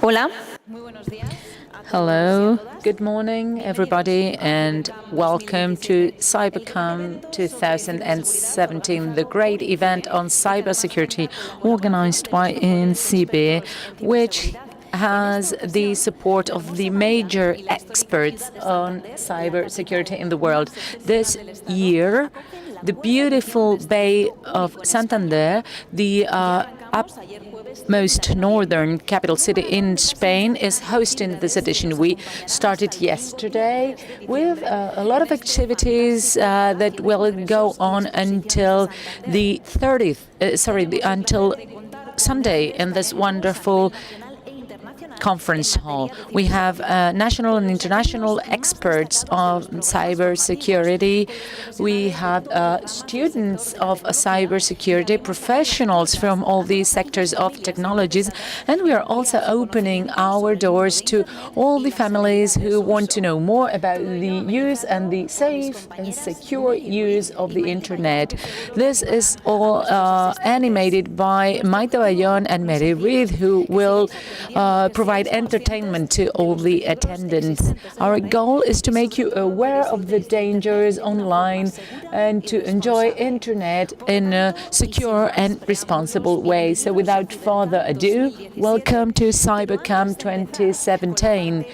Hola. Hello, good morning everybody, and welcome to CyberCamp 2017, the great event on cybersecurity organized by INCIBE, which has the support of the major experts on cybersecurity in the world. This year, the beautiful Bay of Santander, the most northern capital city in Spain, is hosting this edition. We started yesterday with a lot of activities that will go on until the 30th, until Sunday in this wonderful conference hall. We have national and international experts on cybersecurity. We have students of cybersecurity, professionals from all these sectors of technologies, and we are also opening our doors to all the families who want to know more about the use and the safe and secure use of the internet. This is all animated by Maite Bayón and Mary Reid, who will provide entertainment to all the attendants. Our goal is to make you aware of the dangers online and to enjoy internet in a secure and responsible way. So without further ado, welcome to CyberCamp 2017.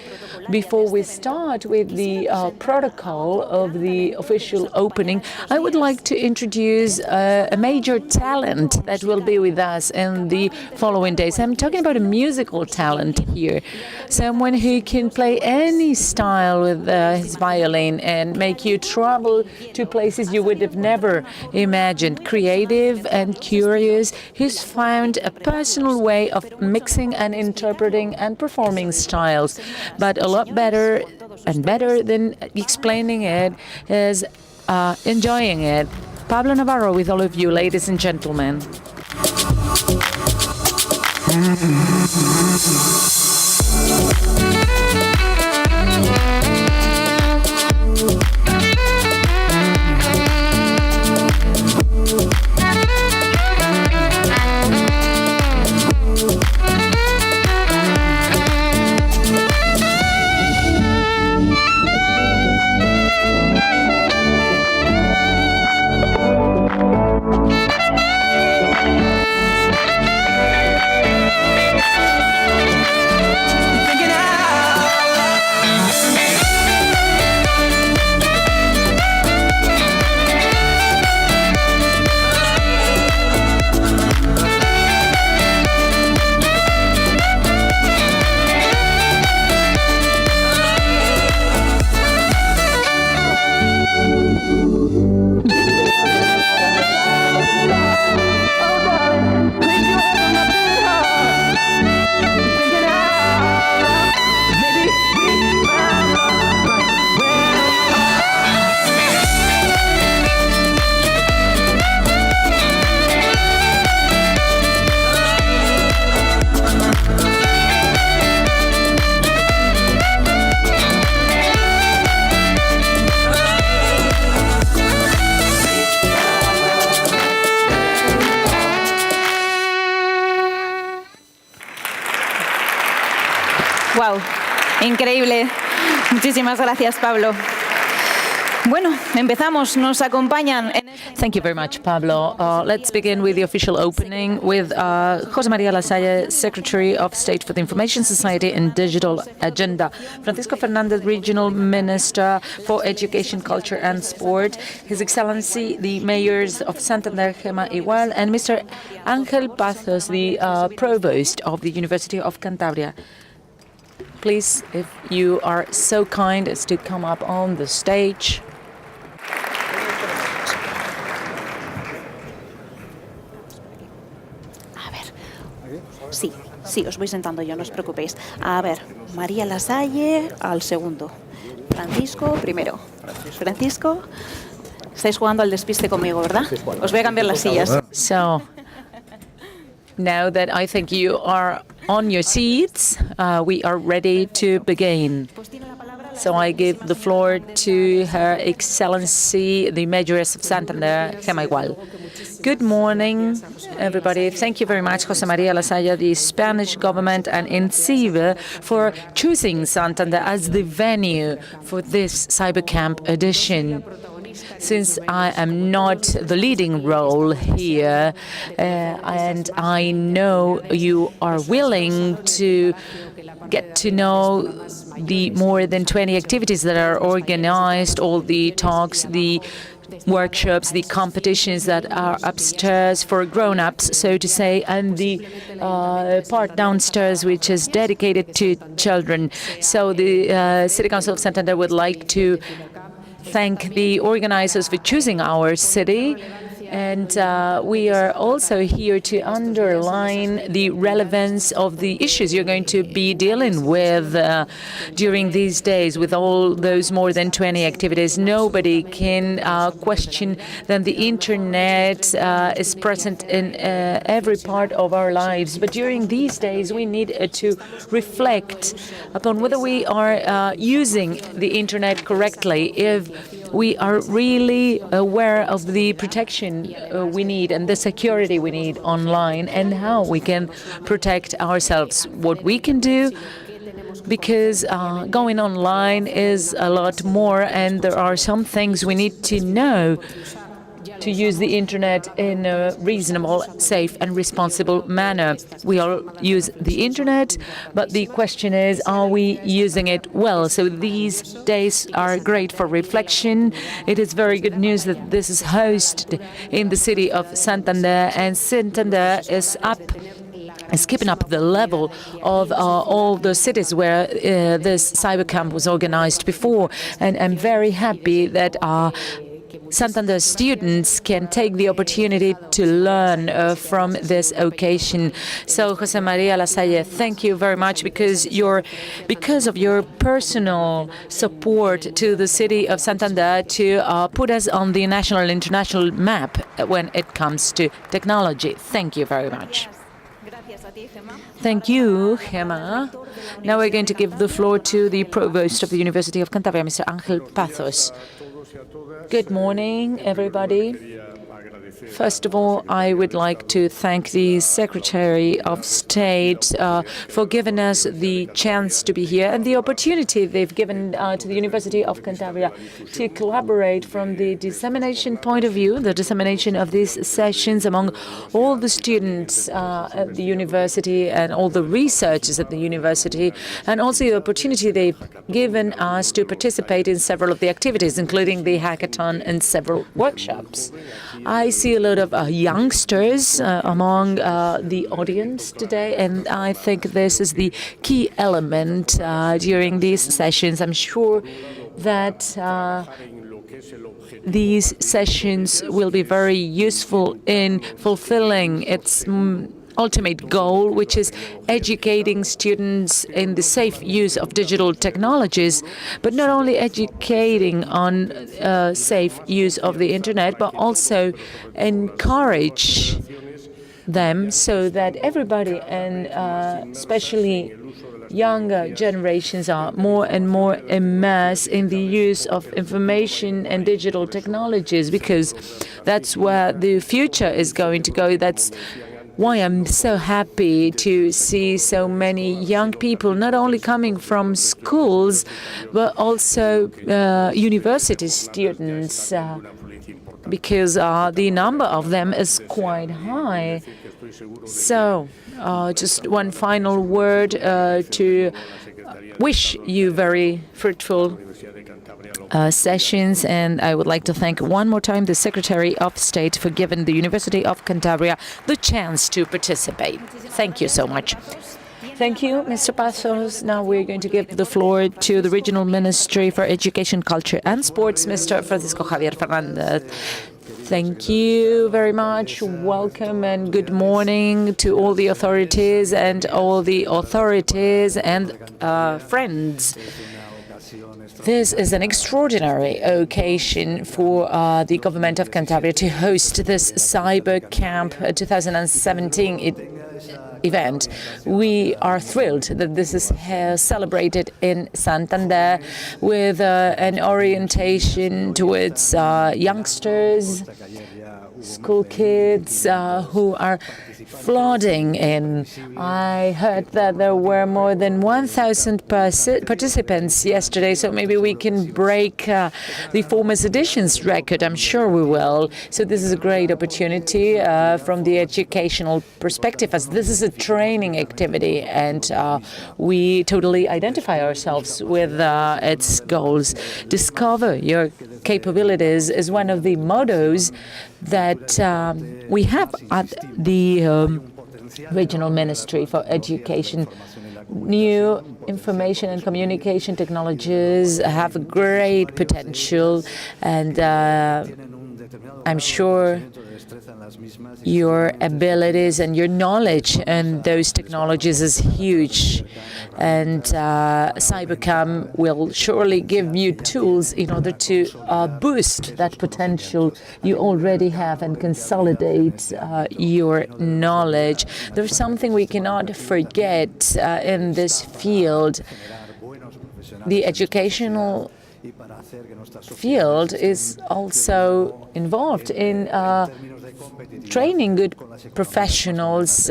Before we start with the protocol of the official opening, I would like to introduce a major talent that will be with us in the following days. I'm talking about a musical talent here, someone who can play any style with his violin and make you travel to places you would have never imagined. Creative and curious, he's found a personal way of mixing and interpreting and performing styles. But a lot better than explaining it is enjoying it. Pablo Navarro with all of you, ladies and gentlemen. Wow, increíble. Muchísimas gracias, Pablo. Bueno, empezamos. Nos acompañan. Thank you very much, Pablo. Let's begin with the official opening with José María Lasalle, Secretary of State for the Information Society and Digital Agenda, Francisco Fernández, Regional Minister for Education, Culture and Sport, His Excellency, the Mayors of Santander, Gema Igual, and Mr. Ángel Pazos, the Provost of the University of Cantabria. Please, if you are so kind as to come up on the stage. Sí, os voy sentando yo, no os preocupéis. A ver, María Lasalle al segundo. Francisco primero. Francisco, estáis jugando al despiste conmigo, ¿verdad? Os voy a cambiar las sillas. So, now that I think you are on your seats, we are ready to begin. So I give the floor to Her Excellency, the Mayoress of Santander, Gema Igual. Good morning, everybody. Thank you very much, José María Lasalla, the Spanish government, and INCIBE for choosing Santander as the venue for this CyberCamp edition. Since I am not the leading role here, and I know you are willing to get to know the more than 20 activities that are organized, all the talks, the workshops, the competitions that are upstairs for grown-ups, so to say, and the part downstairs which is dedicated to children. So the City Council of Santander would like to thank the organizers for choosing our city. And we are also here to underline the relevance of the issues you're going to be dealing with during these days, with all those more than 20 activities. Nobody can question that the Internet is present in every part of our lives. But during these days, we need to reflect upon whether we are using the Internet correctly, if we are really aware of the protection we need and the security we need online, and how we can protect ourselves, what we can do, because going online is a lot more, and there are some things we need to know to use the Internet in a reasonable, safe and responsible manner. We all use the Internet, but the question is, are we using it well? So these days are great for reflection. It is very good news that this is hosted in the city of Santander, and Santander is keeping up the level of all the cities where this CyberCamp was organized before. And I'm very happy that Santander students can take the opportunity to learn from this occasion. So, José María Lasalle, thank you very much, because of your personal support to the city of Santander to put us on the national and international map when it comes to technology. Thank you very much. Thank you, Gemma. Now we're going to give the floor to the Provost of the University of Cantabria, Mr. Ángel Pazos. Good morning, everybody. First of all, I would like to thank the Secretary of State for giving us the chance to be here and the opportunity they've given to the University of Cantabria to collaborate from the dissemination point of view, the dissemination of these sessions among all the students at the university and all the researchers at the university, and also the opportunity they've given us to participate in several of the activities, including the hackathon and several workshops. I see a lot of youngsters among the audience today, and I think this is the key element during these sessions. I'm sure that these sessions will be very useful in fulfilling its ultimate goal, which is educating students in the safe use of digital technologies, but not only educating on safe use of the Internet, but also encourage them so that everybody, and especially younger generations, are more and more immersed in the use of information and digital technologies, because that's where the future is going to go. That's why I'm so happy to see so many young people, not only coming from schools, but also university students, because the number of them is quite high. So, just one final word to wish you very fruitful sessions, and I would like to thank one more time the Secretary of State for giving the University of Cantabria the chance to participate. Thank you so much. Thank you, Mr. Pazos. Now we're going to give the floor to the Regional Ministry for Education, Culture and Sports, Mr. Francisco Javier Fernandez. Thank you very much. Welcome and good morning to all the authorities and friends. This is an extraordinary occasion for the Government of Cantabria to host this CyberCamp 2017 event. We are thrilled that this is celebrated in Santander with an orientation towards youngsters school kids who are flooding in. I heard that there were more than 1,000 participants yesterday, so maybe we can break the former edition's record. I'm sure we will. So this is a great opportunity from the educational perspective, as this is a training activity, and we totally identify ourselves with its goals. Discover your capabilities is one of the mottos that we have at the Regional Ministry for Education. New information and communication technologies have great potential, and I'm sure your abilities and your knowledge in those technologies is huge. And CyberCamp will surely give you tools in order to boost that potential you already have and consolidate your knowledge. There's something we cannot forget in this field. The educational field is also involved in training good professionals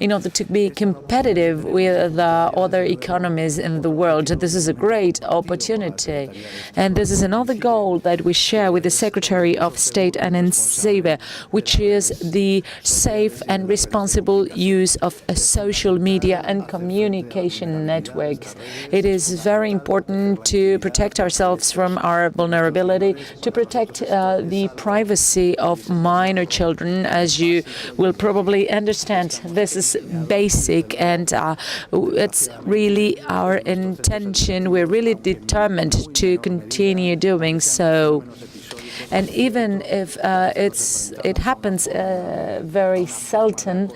in order to be competitive with other economies in the world. This is a great opportunity. And this is another goal that we share with the Secretary of State and INCIBE, which is the safe and responsible use of social media and communication networks. It is very important to protect ourselves from our vulnerability, to protect the privacy of minor children. As you will probably understand, this is basic, and it's really our intention. We're really determined to continue doing so. And even if it happens very seldom,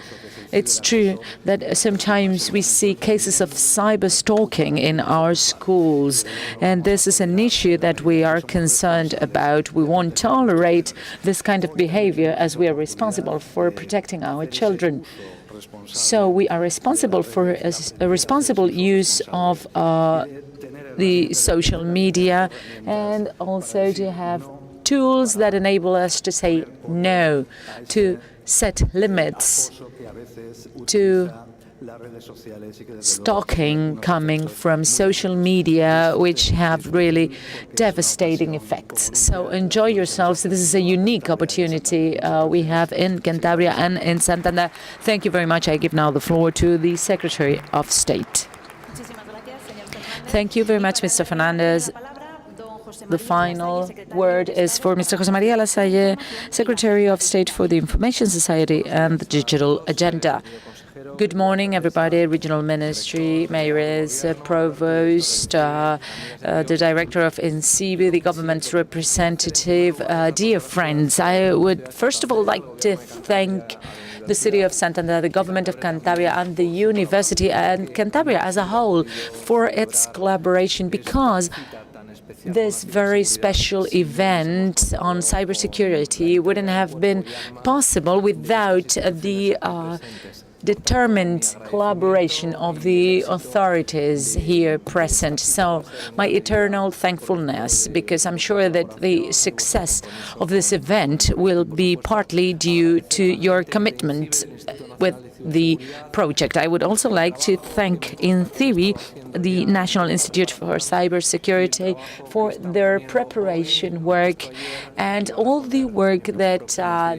it's true that sometimes we see cases of cyber stalking in our schools, and this is an issue that we are concerned about. We won't tolerate this kind of behavior, as we are responsible for protecting our children. So we are responsible for a responsible use of the social media, and also to have tools that enable us to say no, to set limits to stalking coming from social media, which have really devastating effects. So enjoy yourselves. This is a unique opportunity we have in Cantabria and in Santander. Thank you very much. I give now the floor to the Secretary of State. Thank you very much, Mr. Fernandez. The final word is for Mr. José María Lasalle, Secretary of State for the Information Society and the Digital Agenda. Good morning, everybody. Regional Ministry, Mayors, Provost, the Director of INCIBE, the government's representative, dear friends. I would first of all like to thank the City of Santander, the Government of Cantabria, and the University and Cantabria as a whole for its collaboration, because this very special event on cybersecurity wouldn't have been possible without the determined collaboration of the authorities here present. So my eternal thankfulness, because I'm sure that the success of this event will be partly due to your commitment with the project. I would also like to thank INCIBE, the National Institute for Cybersecurity, for their preparation work and all the work that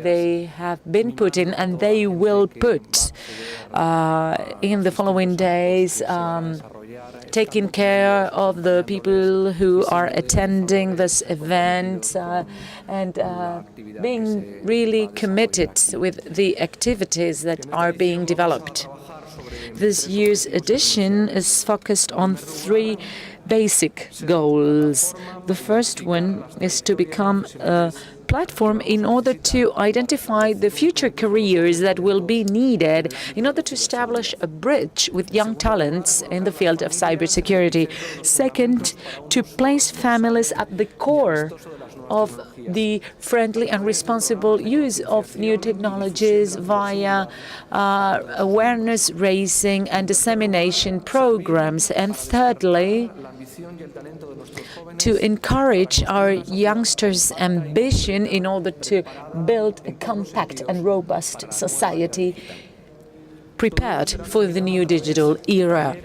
they have been putting and they will put in the following days, taking care of the people who are attending this event and being really committed with the activities that are being developed. This year's edition is focused on 3 basic goals. The first one is to become a platform in order to identify the future careers that will be needed in order to establish a bridge with young talents in the field of cybersecurity. Second, to place families at the core of the friendly and responsible use of new technologies via awareness raising and dissemination programs. And thirdly, to encourage our youngsters' ambition in order to build a compact and robust society prepared for the new digital era.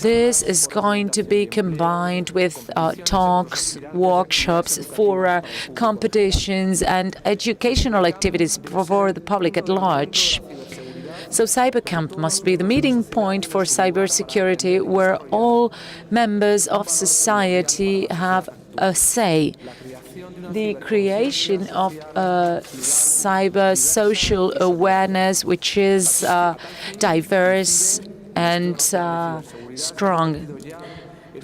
This is going to be combined with talks, workshops, fora, competitions, and educational activities for the public at large. So CyberCamp must be the meeting point for cybersecurity, where all members of society have a say. The creation of cyber social awareness, which is diverse and strong.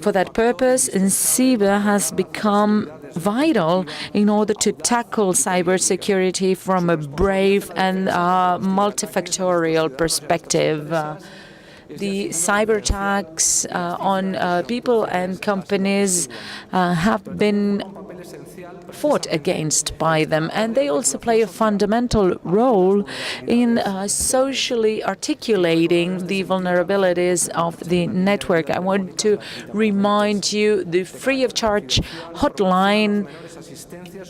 For that purpose, INCIBE has become vital in order to tackle cybersecurity from a brave and multifactorial perspective. The cyber attacks on people and companies have been fought against by them, and they also play a fundamental role in socially articulating the vulnerabilities of the network. I want to remind you the free-of-charge hotline,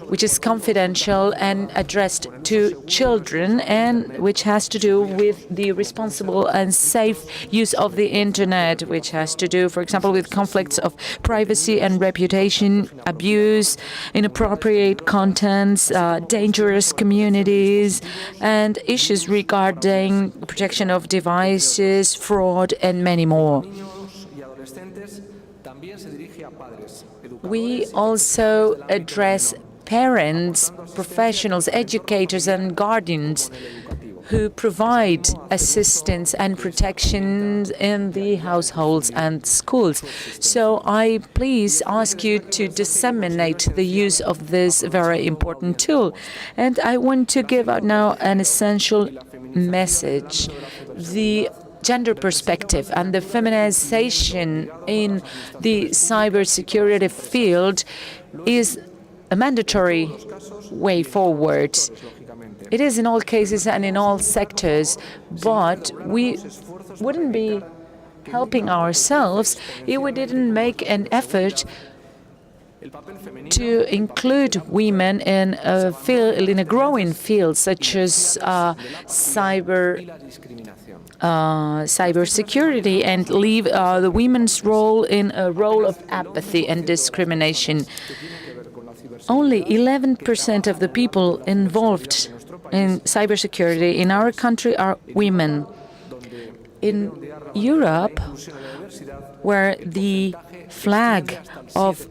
which is confidential and addressed to children, and which has to do with the responsible and safe use of the internet, which has to do, for example, with conflicts of privacy and reputation, abuse, inappropriate contents, dangerous communities, and issues regarding protection of devices, fraud, and many more. We also address parents, professionals, educators, and guardians who provide assistance and protection in the households and schools. So I please ask you to disseminate the use of this very important tool. And I want to give out now an essential message. The gender perspective and the feminization in the cybersecurity field is a mandatory way forward. It is in all cases and in all sectors, but we wouldn't be helping ourselves if we didn't make an effort to include women in a growing field such as cybersecurity, and leave the women's role in a role of apathy and discrimination. Only 11% of the people involved in cybersecurity in our country are women. In Europe, where the flag of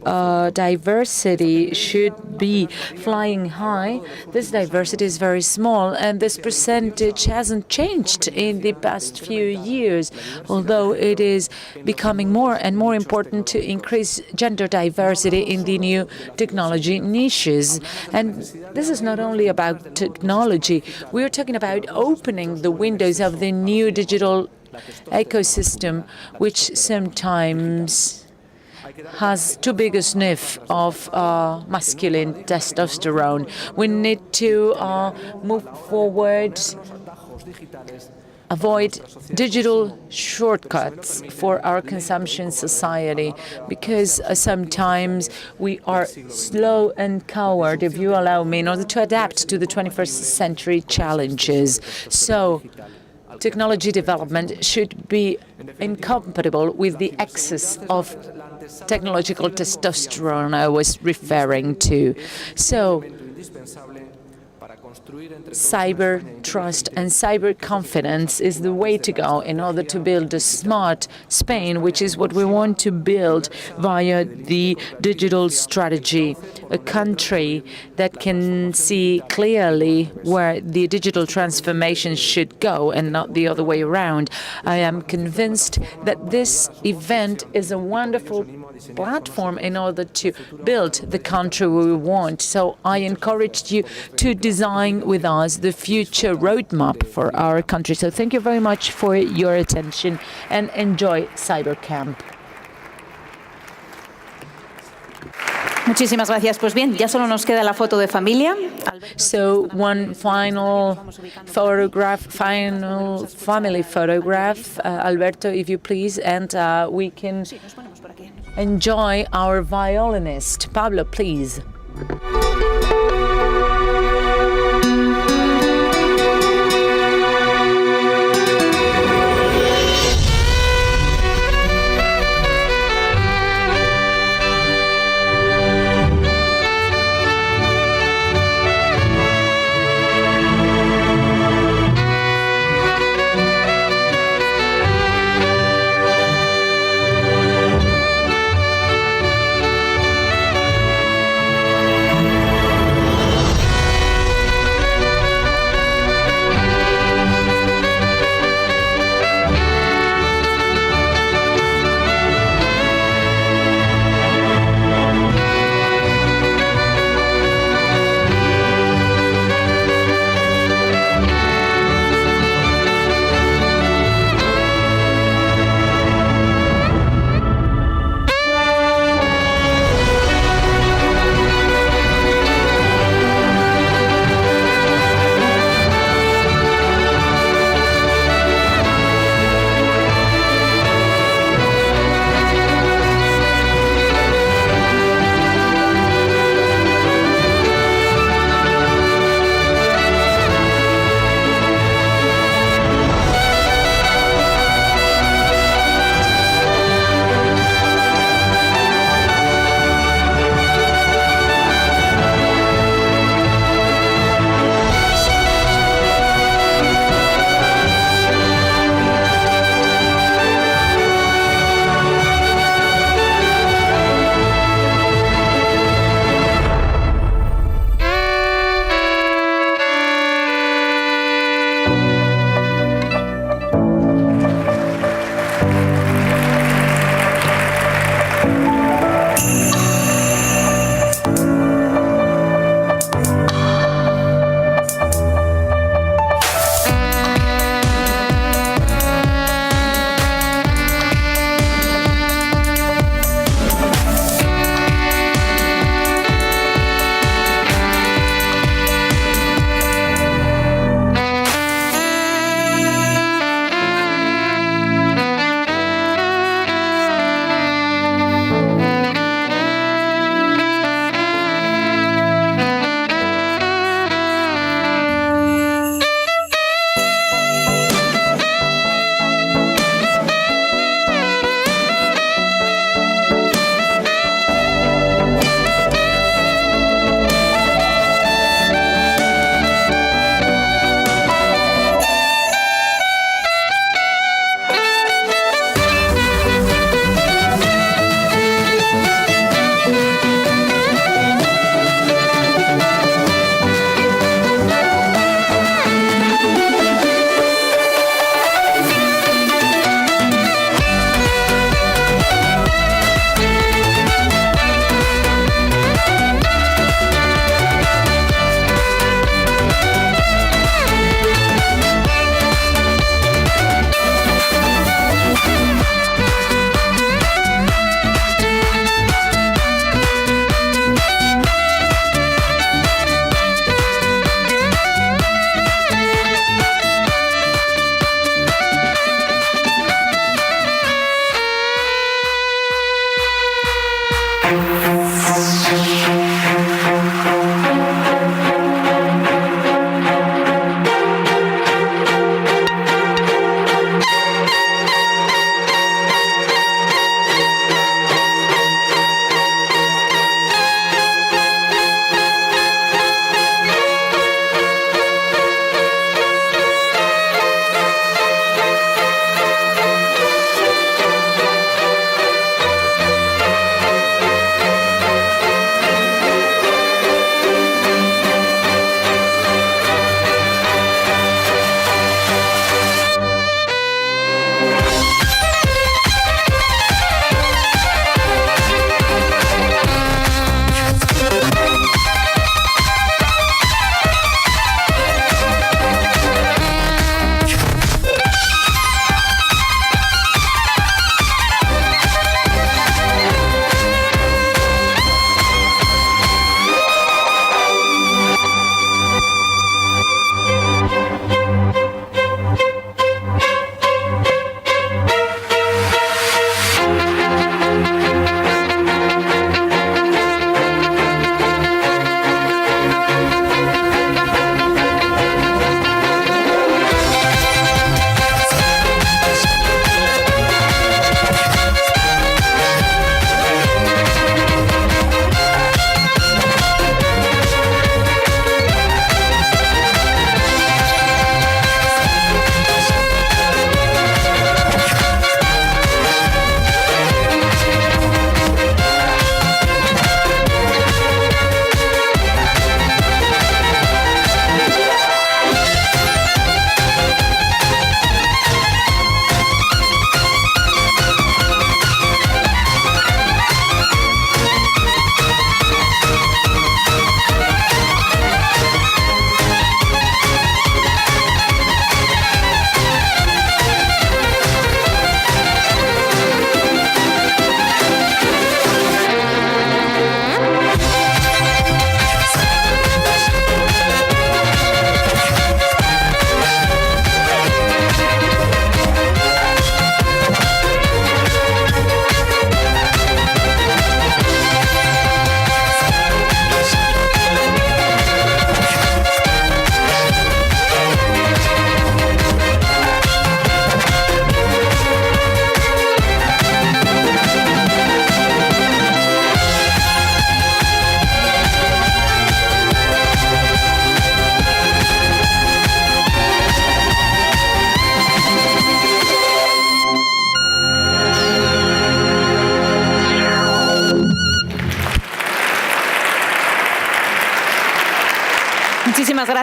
diversity should be flying high, this diversity is very small, and this percentage hasn't changed in the past few years, although it is becoming more and more important to increase gender diversity in the new technology niches. And this is not only about technology. We're talking about opening the windows of the new digital ecosystem, which sometimes has too big a sniff of masculine testosterone. We need to move forward, avoid digital shortcuts for our consumption society, because sometimes we are slow and coward, if you allow me, in order to adapt to the 21st century challenges. So technology development should be incompatible with the excess of technological testosterone I was referring to. So cyber trust and cyber confidence is the way to go in order to build a smart Spain, which is what we want to build via the digital strategy, a country that can see clearly where the digital transformation should go and not the other way around. I am convinced that this event is a wonderful platform in order to build the country we want. So I encouraged you to design with us the future roadmap for our country. So thank you very much for your attention and enjoy CyberCamp. Muchísimas gracias. Pues bien, ya solo nos queda la foto de familia. So one final photograph, final family photograph. Alberto, if you please, and we can enjoy our violinist. Pablo, please.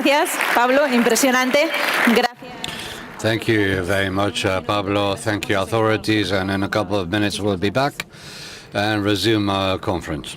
gracias, Pablo, impresionante. Gracias. Thank you very much, Pablo. Thank you, authorities. And in a couple of minutes, we'll be back and resume our conference.